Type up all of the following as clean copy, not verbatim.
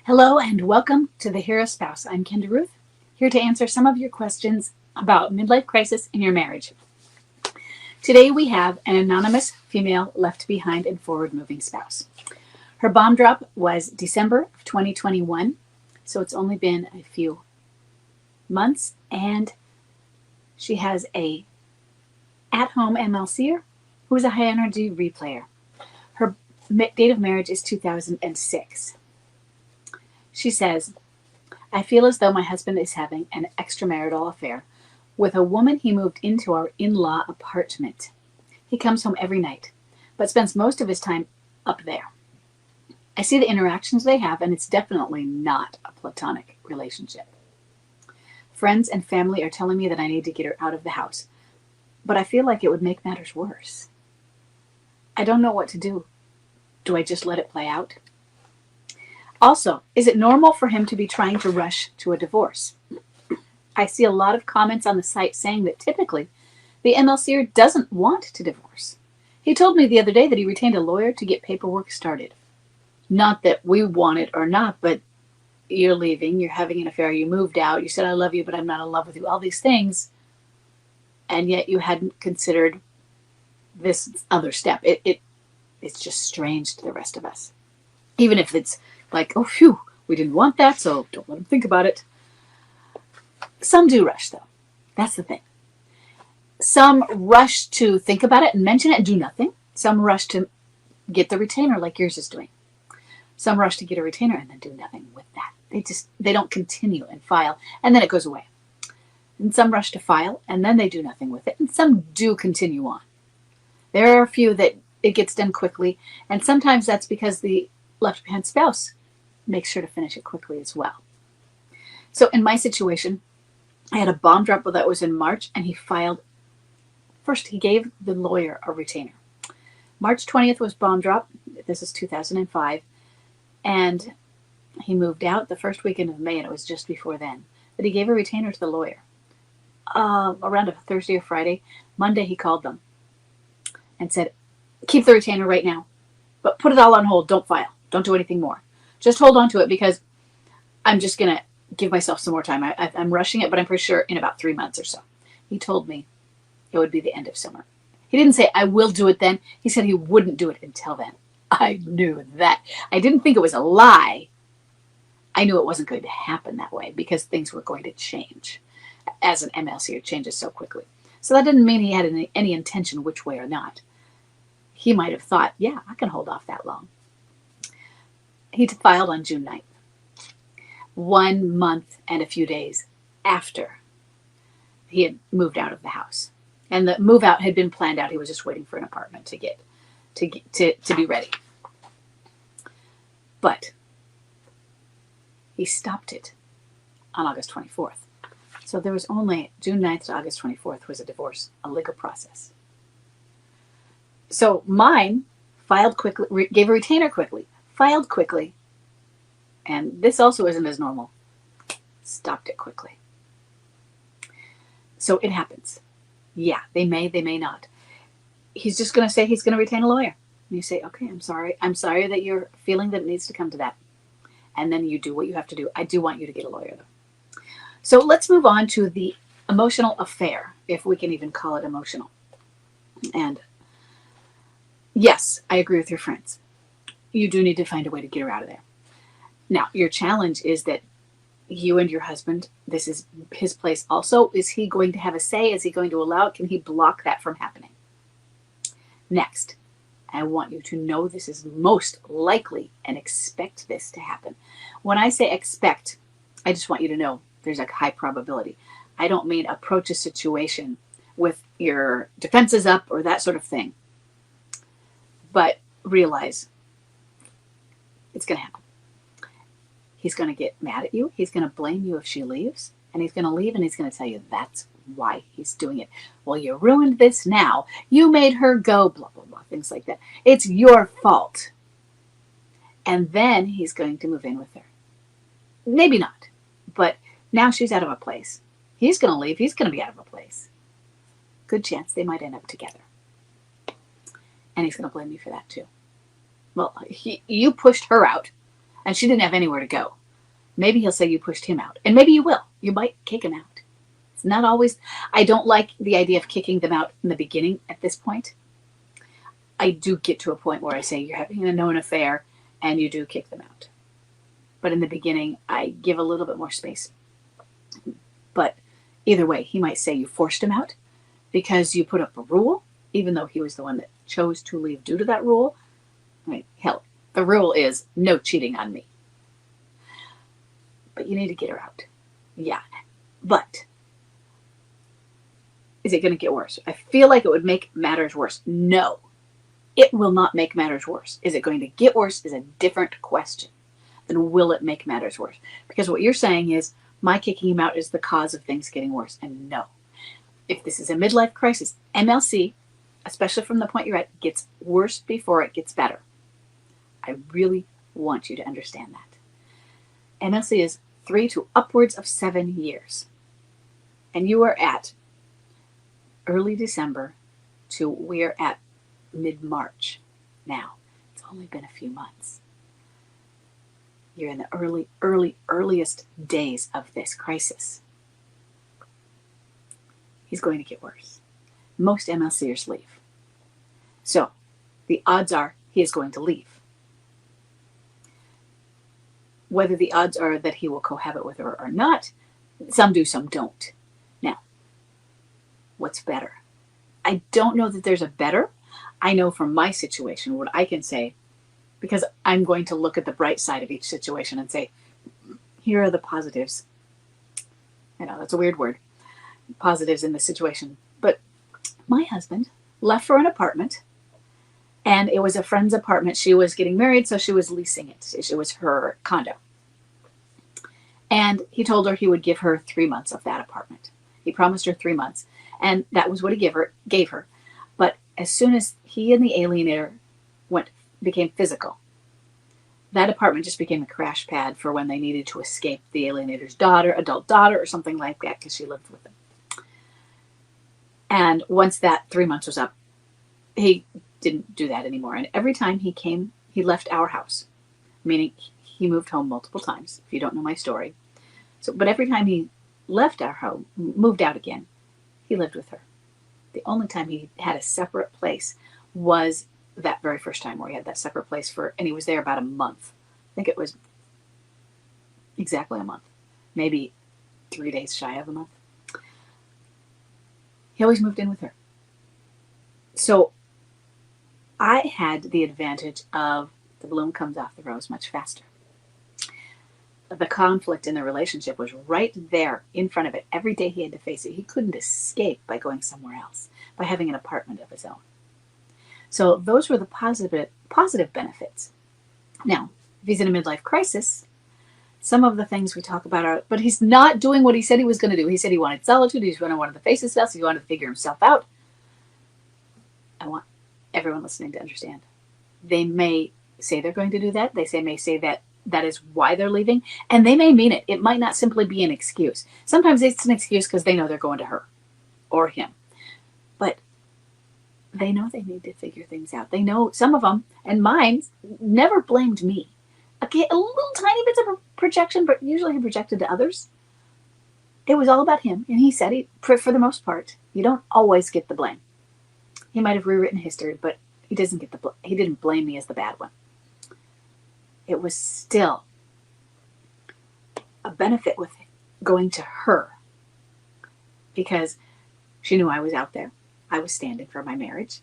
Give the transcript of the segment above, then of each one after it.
Hello and welcome to The Hero Spouse. I'm Kendra Ruth, here to answer some of your questions about midlife crisis in your marriage. Today we have an anonymous female left behind and forward moving spouse. Her bomb drop was December of 2021, so it's only been a few months, and she has a at-home MLCer who is a high energy replayer. Her date of marriage is 2006. She says, I feel as though my husband is having an extramarital affair with a woman he moved into our in-law apartment. He comes home every night, but spends most of his time up there. I see the interactions they have, and it's definitely not a platonic relationship. Friends and family are telling me that I need to get her out of the house, but I feel like it would make matters worse. I don't know what to do. Do I just let it play out? Also, is it normal for him to be trying to rush to a divorce? I see a lot of comments on the site saying that typically the MLCer doesn't want to divorce. He told me the other day that he retained a lawyer to get paperwork started. Not that we want it or not, but you're leaving, you're having an affair, you moved out, you said I love you, but I'm not in love with you, all these things, and yet you hadn't considered this other step. It's just strange to the rest of us. Even if it's like, oh, phew, we didn't want that, so don't let them think about it. Some do rush, though. That's the thing. Some rush to think about it and mention it and do nothing. Some rush to get the retainer like yours is doing. Some rush to get a retainer and then do nothing with that. They don't continue and file, and then it goes away. And some rush to file, and then they do nothing with it. And some do continue on. There are a few that it gets done quickly, and sometimes that's because the left behind spouse makes sure to finish it quickly as well. So in my situation, I had a bomb drop that was in March, and he filed. First, he gave the lawyer a retainer. March 20th was bomb drop. This is 2005. And he moved out the first weekend of May, and it was just before then that he gave a retainer to the lawyer. Around a Thursday or Friday, Monday he called them and said, keep the retainer right now, but put it all on hold. Don't file. Don't do anything more. Just hold on to it because I'm just going to give myself some more time. I'm rushing it, but I'm pretty sure in about 3 months or so. He told me it would be the end of summer. He didn't say, I will do it then. He said he wouldn't do it until then. I knew that. I didn't think it was a lie. I knew it wasn't going to happen that way because things were going to change. As an MLC, it changes so quickly. So that didn't mean he had any intention which way or not. He might have thought, yeah, I can hold off that long. He filed on June 9th, 1 month and a few days after he had moved out of the house. And the move out had been planned out. He was just waiting for an apartment to be ready. But he stopped it on August 24th. So there was only June 9th to August 24th was a divorce, a legal process. So mine filed quickly, gave a retainer quickly, filed quickly, and this also isn't as normal. Stopped it quickly. So it happens. Yeah, they may not. He's just going to say he's going to retain a lawyer. And you say, okay, I'm sorry. I'm sorry that you're feeling that it needs to come to that. And then you do what you have to do. I do want you to get a lawyer, though. So let's move on to the emotional affair, if we can even call it emotional. And yes, I agree with your friends. You do need to find a way to get her out of there. Now, your challenge is that you and your husband, this is his place also. Is he going to have a say? Is he going to allow it? Can he block that from happening? Next, I want you to know this is most likely and expect this to happen. When I say expect, I just want you to know there's a high probability. I don't mean approach a situation with your defenses up or that sort of thing. But realize it's going to happen. He's going to get mad at you. He's going to blame you if she leaves. And he's going to leave and he's going to tell you that's why he's doing it. Well, you ruined this now. You made her go, blah, blah, blah, things like that. It's your fault. And then he's going to move in with her. Maybe not. But now she's out of a place. He's going to leave. He's going to be out of a place. Good chance they might end up together. And he's going to blame you for that too. Well, you pushed her out. and she didn't have anywhere to go. Maybe he'll say you pushed him out, and maybe you will. You might kick him out. It's not always, I don't like the idea of kicking them out in the beginning at this point. I do get to a point where I say you're having a known affair and you do kick them out. But in the beginning, I give a little bit more space. But either way, he might say you forced him out because you put up a rule, even though he was the one that chose to leave due to that rule. I mean, hell, the rule is no cheating on me. But you need to get her out. Yeah. But is it going to get worse? I feel like it would make matters worse. No, it will not make matters worse. Is it going to get worse is a different question. Then will it make matters worse? Because what you're saying is my kicking him out is the cause of things getting worse. And no. If this is a midlife crisis, MLC, especially from the point you're at, gets worse before it gets better. I really want you to understand that. MLC is 3 to upwards of 7 years. And you are at early December to we're at mid-March now. It's only been a few months. You're in the earliest days of this crisis. He's going to get worse. Most MLCers leave. So the odds are he is going to leave. Whether the odds are that he will cohabit with her or not, some do, some don't. Now, what's better? I don't know that there's a better. I know from my situation what I can say, because I'm going to look at the bright side of each situation and say, here are the positives. I know that's a weird word. Positives in the situation. But my husband left for an apartment, and it was a friend's apartment. She was getting married, so she was leasing it. It was her condo. And he told her he would give her 3 months of that apartment. He promised her 3 months, and that was what he gave her. But as soon as he and the alienator became physical, that apartment just became a crash pad for when they needed to escape the alienator's adult daughter, or something like that, because she lived with them. And once that 3 months was up, he didn't do that anymore. And every time he came, he left our house, meaning he moved home multiple times, if you don't know my story. But every time he left our home, moved out again, he lived with her. The only time he had a separate place was that very first time, where he had that separate place and he was there about a month. I think it was exactly a month, maybe 3 days shy of a month. He always moved in with her. So I had the advantage of the bloom comes off the rose much faster. The conflict in the relationship was right there in front of it. Every day he had to face it. He couldn't escape by going somewhere else, by having an apartment of his own. So those were the positive benefits. Now, if he's in a midlife crisis, some of the things we talk about are, but he's not doing what he said he was going to do. He said he wanted solitude. He wanted to face himself. He wanted to figure himself out. I want everyone listening to understand. They may say they're going to do that. They may say that that is why they're leaving. And they may mean it. It might not simply be an excuse. Sometimes it's an excuse because they know they're going to her or him. But they know they need to figure things out. They know, some of them, and mine, never blamed me. Okay, a little tiny bits of projection, but usually he projected to others. It was all about him. And he said, for the most part, you don't always get the blame. He might have rewritten history, but he didn't blame me as the bad one. It was still a benefit with going to her, because she knew I was out there. I was standing for my marriage.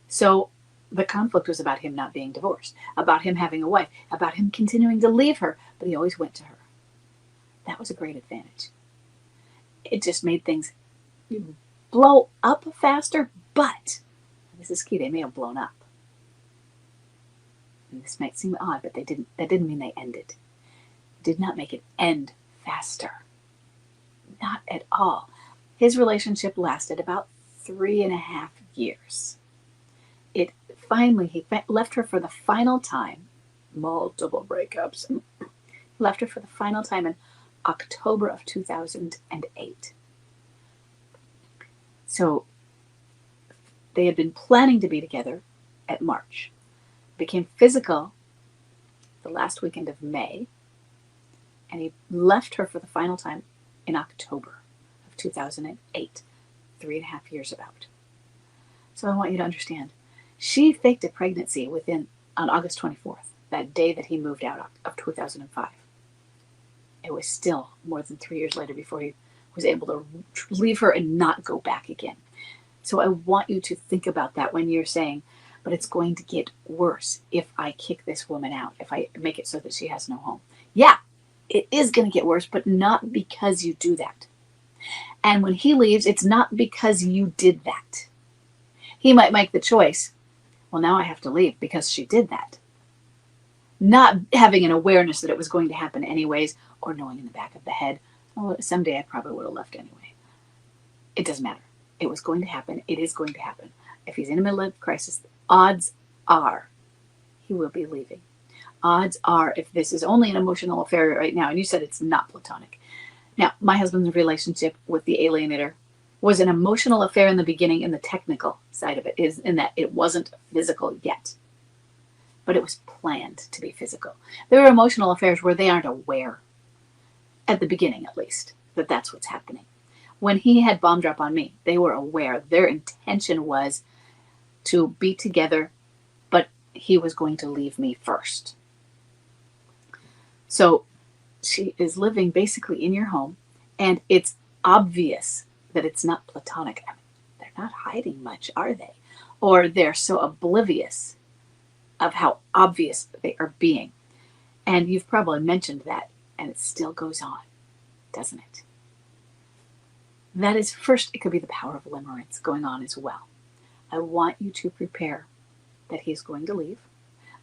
So the conflict was about him not being divorced, about him having a wife, about him continuing to leave her, but he always went to her. That was a great advantage. It just made things blow up faster, but this is key, they may have blown up. And this might seem odd, but that didn't mean they ended. It did not make it end faster. Not at all. His relationship lasted about 3.5 years. He left her for the final time, multiple breakups, left her for the final time in October of 2008. So they had been planning to be together at March. Became physical the last weekend of May, and he left her for the final time in October of 2008, 3.5 years about. So I want you to understand, she faked a pregnancy on August 24th, that day that he moved out of 2005. It was still more than 3 years later before he was able to leave her and not go back again. So I want you to think about that when you're saying, but it's going to get worse if I kick this woman out, if I make it so that she has no home. Yeah, it is going to get worse, but not because you do that. And when he leaves, it's not because you did that. He might make the choice, well, now I have to leave because she did that. Not having an awareness that it was going to happen anyways, or knowing in the back of the head, oh, someday I probably would have left anyway. It doesn't matter. It was going to happen. It is going to happen. If he's in a midlife crisis, odds are he will be leaving. Odds are, if this is only an emotional affair right now, and you said it's not platonic. Now, my husband's relationship with the alienator was an emotional affair in the beginning, and the technical side of it is in that it wasn't physical yet. But it was planned to be physical. There are emotional affairs where they aren't aware, at the beginning at least, that that's what's happening. When he had bomb drop on me, they were aware. Their intention was to be together, but he was going to leave me first. So she is living basically in your home, and it's obvious that it's not platonic. I mean, they're not hiding much, are they? Or they're so oblivious of how obvious they are being. And you've probably mentioned that, and it still goes on, doesn't it? That is, first, it could be the power of limerence going on as well. I want you to prepare that he's going to leave,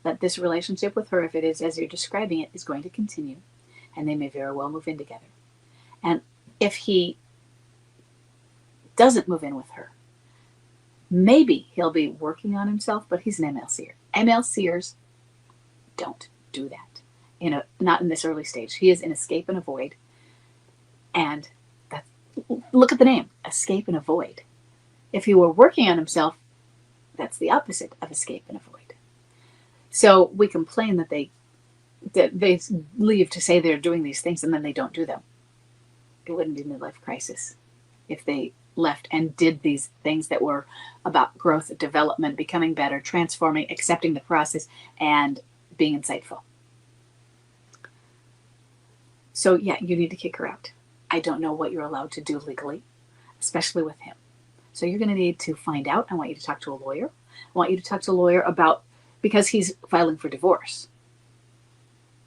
that this relationship with her, if it is as you're describing it, is going to continue, and they may very well move in together. And if he doesn't move in with her, maybe he'll be working on himself, but he's an MLCer. MLCers don't do that. Not in this early stage. He is in escape and avoid. And look at the name, escape and avoid. If he were working on himself, that's the opposite of escape and avoid. So we complain that they leave to say they're doing these things and then they don't do them. It wouldn't be midlife crisis if they left and did these things that were about growth, development, becoming better, transforming, accepting the process, and being insightful. So yeah, you need to kick her out. I don't know what you're allowed to do legally, especially with him. So you're going to need to find out. I want you to talk to a lawyer. I want you to talk to a lawyer about, because he's filing for divorce.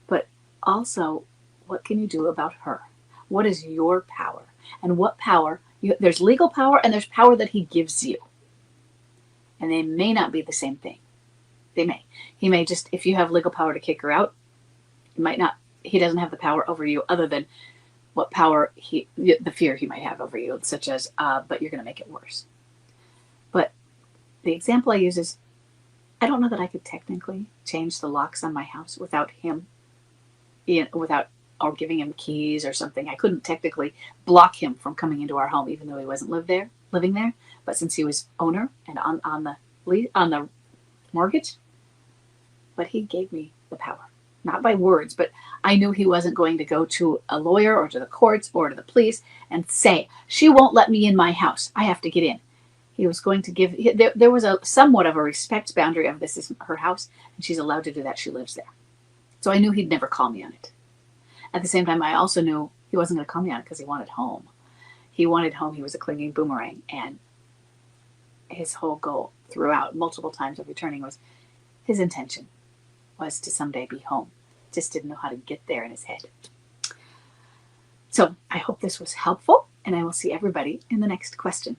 But also, what can you do about her? What is your power? And what power? There's legal power and there's power that he gives you. And they may not be the same thing. They may. He may just, if you have legal power to kick her out, he doesn't have the power over you other than what power the fear he might have over you, such as, but you're going to make it worse. But the example I use is, I don't know that I could technically change the locks on my house without him, or giving him keys or something. I couldn't technically block him from coming into our home, even though he wasn't living there. But since he was owner and on the mortgage, but he gave me the power. Not by words, but I knew he wasn't going to go to a lawyer or to the courts or to the police and say, she won't let me in my house, I have to get in. He was going to give, there was somewhat of a respect boundary of, this is her house and she's allowed to do that, she lives there. So I knew he'd never call me on it. At the same time, I also knew he wasn't going to call me on it because he wanted home. He wanted home. He was a clinging boomerang, and his whole goal throughout, multiple times of returning, was his intention was to someday be home. Just didn't know how to get there in his head. So I hope this was helpful, and I will see everybody in the next question.